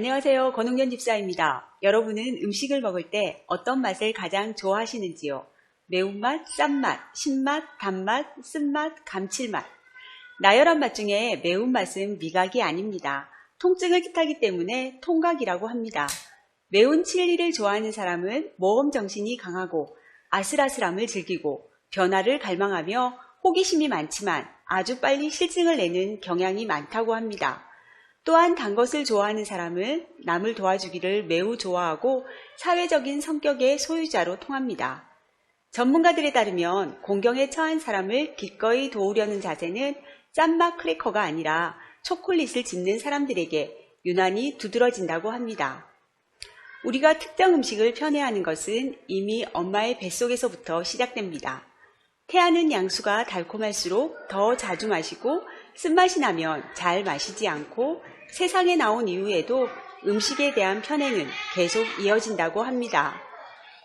안녕하세요. 권웅년 집사입니다. 여러분은 음식을 먹을 때 어떤 맛을 가장 좋아하시는지요? 매운맛, 짠맛, 신맛, 단맛, 쓴맛, 감칠맛. 나열한 맛 중에 매운맛은 미각이 아닙니다. 통증을 뜻하기 때문에 통각이라고 합니다. 매운 칠리를 좋아하는 사람은 모험 정신이 강하고 아슬아슬함을 즐기고 변화를 갈망하며 호기심이 많지만 아주 빨리 실증을 내는 경향이 많다고 합니다. 또한 단 것을 좋아하는 사람은 남을 도와주기를 매우 좋아하고 사회적인 성격의 소유자로 통합니다. 전문가들에 따르면 공경에 처한 사람을 기꺼이 도우려는 자세는 짠맛 크래커가 아니라 초콜릿을 집는 사람들에게 유난히 두드러진다고 합니다. 우리가 특정 음식을 편애하는 것은 이미 엄마의 뱃속에서부터 시작됩니다. 태아는 양수가 달콤할수록 더 자주 마시고 쓴맛이 나면 잘 마시지 않고 세상에 나온 이후에도 음식에 대한 편애는 계속 이어진다고 합니다.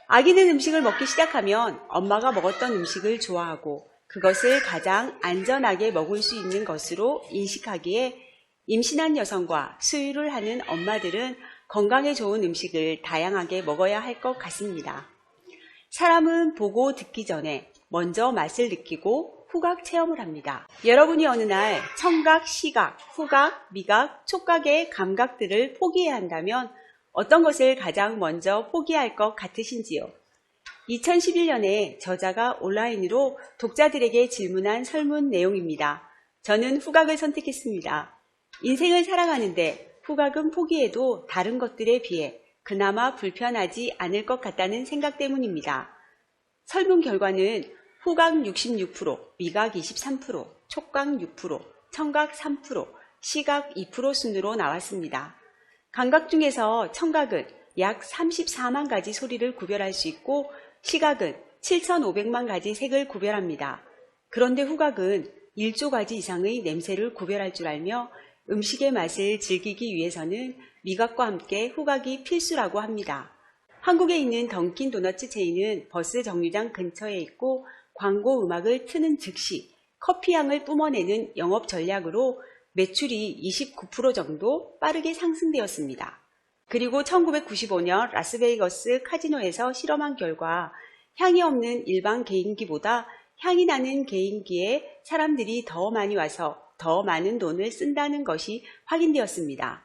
아기는 음식을 먹기 시작하면 엄마가 먹었던 음식을 좋아하고 그것을 가장 안전하게 먹을 수 있는 것으로 인식하기에 임신한 여성과 수유를 하는 엄마들은 건강에 좋은 음식을 다양하게 먹어야 할 것 같습니다. 사람은 보고 듣기 전에 먼저 맛을 느끼고 후각 체험을 합니다. 여러분이 어느 날 청각, 시각, 후각, 미각, 촉각의 감각들을 포기해야 한다면 어떤 것을 가장 먼저 포기할 것 같으신지요? 2011년에 저자가 온라인으로 독자들에게 질문한 설문 내용입니다. 저는 후각을 선택했습니다. 인생을 살아가는데 후각은 포기해도 다른 것들에 비해 그나마 불편하지 않을 것 같다는 생각 때문입니다. 설문 결과는 후각 66%, 미각 23%, 촉각 6%, 청각 3%, 시각 2% 순으로 나왔습니다. 감각 중에서 청각은 약 34만 가지 소리를 구별할 수 있고 시각은 7,500만 가지 색을 구별합니다. 그런데 후각은 1조 가지 이상의 냄새를 구별할 줄 알며 음식의 맛을 즐기기 위해서는 미각과 함께 후각이 필수라고 합니다. 한국에 있는 던킨 도너츠 체인은 버스 정류장 근처에 있고 광고 음악을 트는 즉시 커피 향을 뿜어내는 영업 전략으로 매출이 29% 정도 빠르게 상승되었습니다. 그리고 1995년 라스베이거스 카지노에서 실험한 결과 향이 없는 일반 개인기보다 향이 나는 개인기에 사람들이 더 많이 와서 더 많은 돈을 쓴다는 것이 확인되었습니다.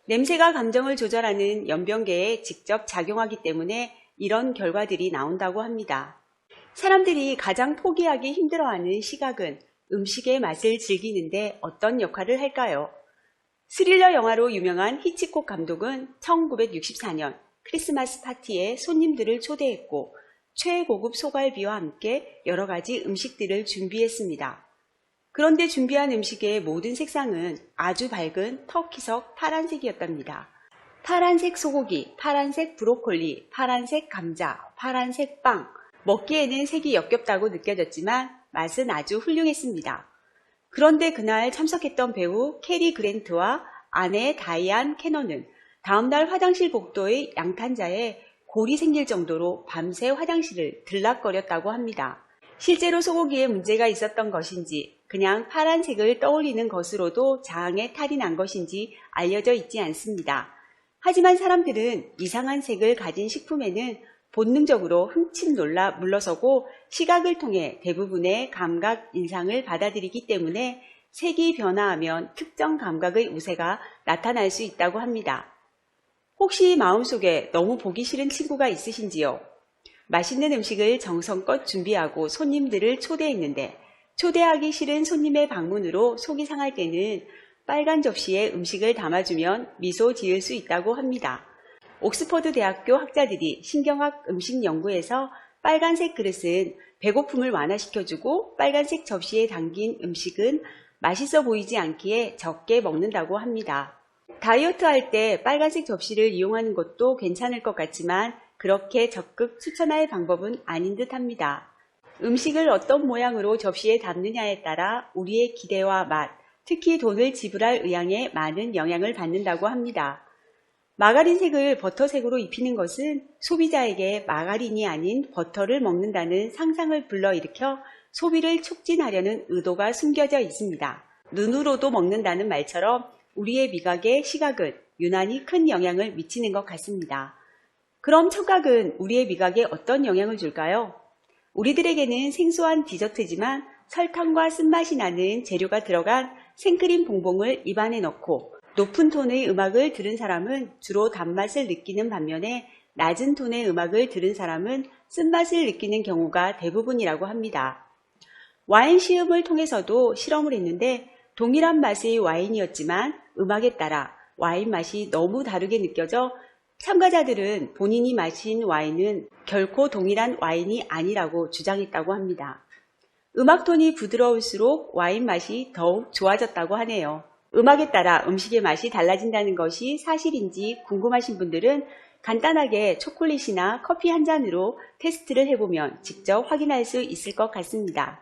냄새가 감정을 조절하는 연변계에 직접 작용하기 때문에 이런 결과들이 나온다고 합니다. 사람들이 가장 포기하기 힘들어하는 시각은 음식의 맛을 즐기는데 어떤 역할을 할까요? 스릴러 영화로 유명한 히치콕 감독은 1964년 크리스마스 파티에 손님들을 초대했고 최고급 소갈비와 함께 여러 가지 음식들을 준비했습니다. 그런데 준비한 음식의 모든 색상은 아주 밝은 터키석 파란색이었답니다. 파란색 소고기, 파란색 브로콜리, 파란색 감자, 파란색 빵, 먹기에는 색이 역겹다고 느껴졌지만 맛은 아주 훌륭했습니다. 그런데 그날 참석했던 배우 캐리 그랜트와 아내 다이안 캐넌은 다음날 화장실 복도의 양탄자에 골이 생길 정도로 밤새 화장실을 들락거렸다고 합니다. 실제로 소고기에 문제가 있었던 것인지 그냥 파란색을 떠올리는 것으로도 장에 탈이 난 것인지 알려져 있지 않습니다. 하지만 사람들은 이상한 색을 가진 식품에는 본능적으로 흠칫 놀라 물러서고 시각을 통해 대부분의 감각 인상을 받아들이기 때문에 색이 변화하면 특정 감각의 우세가 나타날 수 있다고 합니다. 혹시 마음속에 너무 보기 싫은 친구가 있으신지요? 맛있는 음식을 정성껏 준비하고 손님들을 초대했는데 초대하기 싫은 손님의 방문으로 속이 상할 때는 빨간 접시에 음식을 담아주면 미소 지을 수 있다고 합니다. 옥스퍼드 대학교 학자들이 신경학 음식 연구에서 빨간색 그릇은 배고픔을 완화시켜주고 빨간색 접시에 담긴 음식은 맛있어 보이지 않기에 적게 먹는다고 합니다. 다이어트 할 때 빨간색 접시를 이용하는 것도 괜찮을 것 같지만 그렇게 적극 추천할 방법은 아닌 듯 합니다. 음식을 어떤 모양으로 접시에 담느냐에 따라 우리의 기대와 맛, 특히 돈을 지불할 의향에 많은 영향을 받는다고 합니다. 마가린색을 버터색으로 입히는 것은 소비자에게 마가린이 아닌 버터를 먹는다는 상상을 불러일으켜 소비를 촉진하려는 의도가 숨겨져 있습니다. 눈으로도 먹는다는 말처럼 우리의 미각의 시각은 유난히 큰 영향을 미치는 것 같습니다. 그럼 첨가는 우리의 미각에 어떤 영향을 줄까요? 우리들에게는 생소한 디저트지만 설탕과 쓴맛이 나는 재료가 들어간 생크림 봉봉을 입안에 넣고 높은 톤의 음악을 들은 사람은 주로 단맛을 느끼는 반면에 낮은 톤의 음악을 들은 사람은 쓴맛을 느끼는 경우가 대부분이라고 합니다. 와인 시음을 통해서도 실험을 했는데 동일한 맛의 와인이었지만 음악에 따라 와인 맛이 너무 다르게 느껴져 참가자들은 본인이 마신 와인은 결코 동일한 와인이 아니라고 주장했다고 합니다. 음악 톤이 부드러울수록 와인 맛이 더욱 좋아졌다고 하네요. 음악에 따라 음식의 맛이 달라진다는 것이 사실인지 궁금하신 분들은 간단하게 초콜릿이나 커피 한 잔으로 테스트를 해보면 직접 확인할 수 있을 것 같습니다.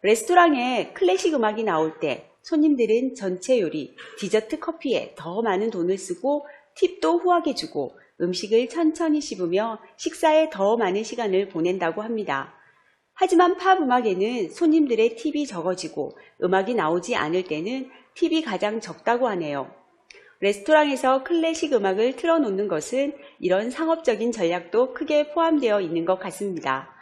레스토랑에 클래식 음악이 나올 때 손님들은 전체 요리, 디저트 커피에 더 많은 돈을 쓰고 팁도 후하게 주고 음식을 천천히 씹으며 식사에 더 많은 시간을 보낸다고 합니다. 하지만 팝 음악에는 손님들의 팁이 적어지고 음악이 나오지 않을 때는 팁이 가장 적다고 하네요. 레스토랑에서 클래식 음악을 틀어놓는 것은 이런 상업적인 전략도 크게 포함되어 있는 것 같습니다.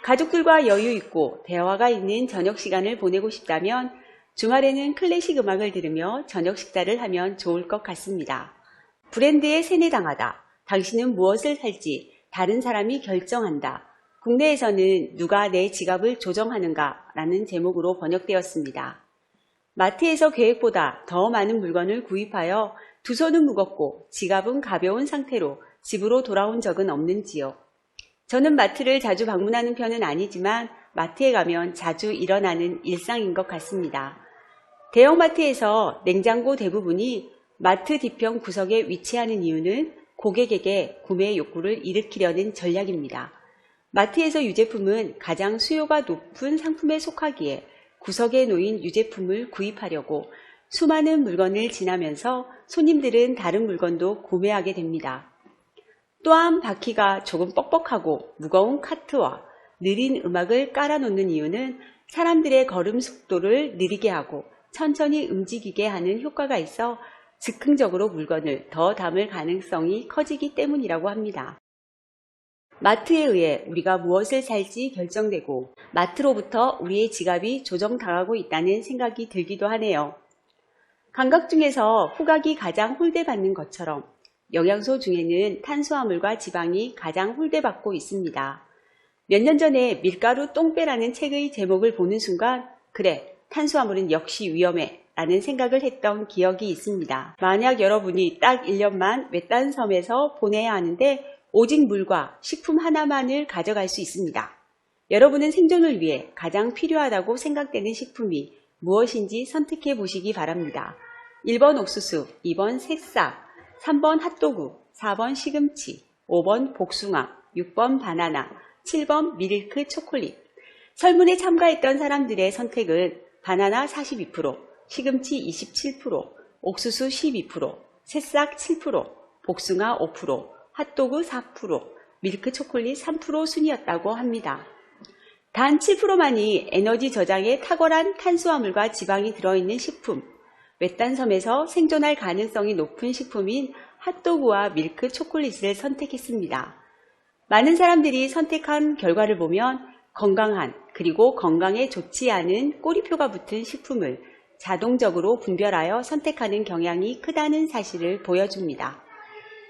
가족들과 여유 있고 대화가 있는 저녁 시간을 보내고 싶다면 주말에는 클래식 음악을 들으며 저녁 식사를 하면 좋을 것 같습니다. 브랜드에 세뇌당하다. 당신은 무엇을 살지 다른 사람이 결정한다. 국내에서는 누가 내 지갑을 조정하는가 라는 제목으로 번역되었습니다. 마트에서 계획보다 더 많은 물건을 구입하여 두 손은 무겁고 지갑은 가벼운 상태로 집으로 돌아온 적은 없는지요? 저는 마트를 자주 방문하는 편은 아니지만 마트에 가면 자주 일어나는 일상인 것 같습니다. 대형마트에서 냉장고 대부분이 마트 뒤편 구석에 위치하는 이유는 고객에게 구매 욕구를 일으키려는 전략입니다. 마트에서 유제품은 가장 수요가 높은 상품에 속하기에 구석에 놓인 유제품을 구입하려고 수많은 물건을 지나면서 손님들은 다른 물건도 구매하게 됩니다. 또한 바퀴가 조금 뻑뻑하고 무거운 카트와 느린 음악을 깔아놓는 이유는 사람들의 걸음 속도를 느리게 하고 천천히 움직이게 하는 효과가 있어 즉흥적으로 물건을 더 담을 가능성이 커지기 때문이라고 합니다. 마트에 의해 우리가 무엇을 살지 결정되고 마트로부터 우리의 지갑이 조정당하고 있다는 생각이 들기도 하네요. 감각 중에서 후각이 가장 홀대받는 것처럼 영양소 중에는 탄수화물과 지방이 가장 홀대받고 있습니다. 몇 년 전에 밀가루 똥배라는 책의 제목을 보는 순간 그래, 탄수화물은 역시 위험해 라는 생각을 했던 기억이 있습니다. 만약 여러분이 딱 1년만 외딴 섬에서 보내야 하는데 오직 물과 식품 하나만을 가져갈 수 있습니다. 여러분은 생존을 위해 가장 필요하다고 생각되는 식품이 무엇인지 선택해 보시기 바랍니다. 1번 옥수수, 2번 새싹, 3번 핫도그, 4번 시금치, 5번 복숭아, 6번 바나나, 7번 밀크 초콜릿. 설문에 참가했던 사람들의 선택은 바나나 42%, 시금치 27%, 옥수수 12%, 새싹 7%, 복숭아 5%, 핫도그 4%, 밀크 초콜릿 3% 순이었다고 합니다. 단 7%만이 에너지 저장에 탁월한 탄수화물과 지방이 들어있는 식품, 외딴 섬에서 생존할 가능성이 높은 식품인 핫도그와 밀크 초콜릿을 선택했습니다. 많은 사람들이 선택한 결과를 보면 건강한 그리고 건강에 좋지 않은 꼬리표가 붙은 식품을 자동적으로 분별하여 선택하는 경향이 크다는 사실을 보여줍니다.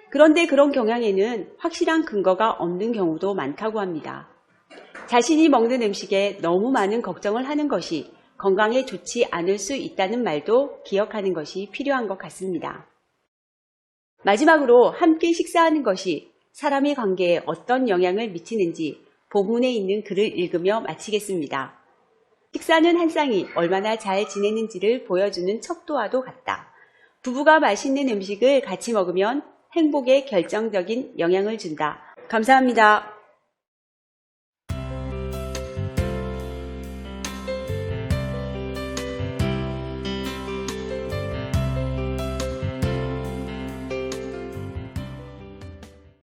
그런데 그런 경향에는 확실한 근거가 없는 경우도 많다고 합니다. 자신이 먹는 음식에 너무 많은 걱정을 하는 것이 건강에 좋지 않을 수 있다는 말도 기억하는 것이 필요한 것 같습니다. 마지막으로 함께 식사하는 것이 사람의 관계에 어떤 영향을 미치는지 본문에 있는 글을 읽으며 마치겠습니다. 식사는 한 쌍이 얼마나 잘 지내는지를 보여주는 척도와도 같다. 부부가 맛있는 음식을 같이 먹으면 행복에 결정적인 영향을 준다. 감사합니다.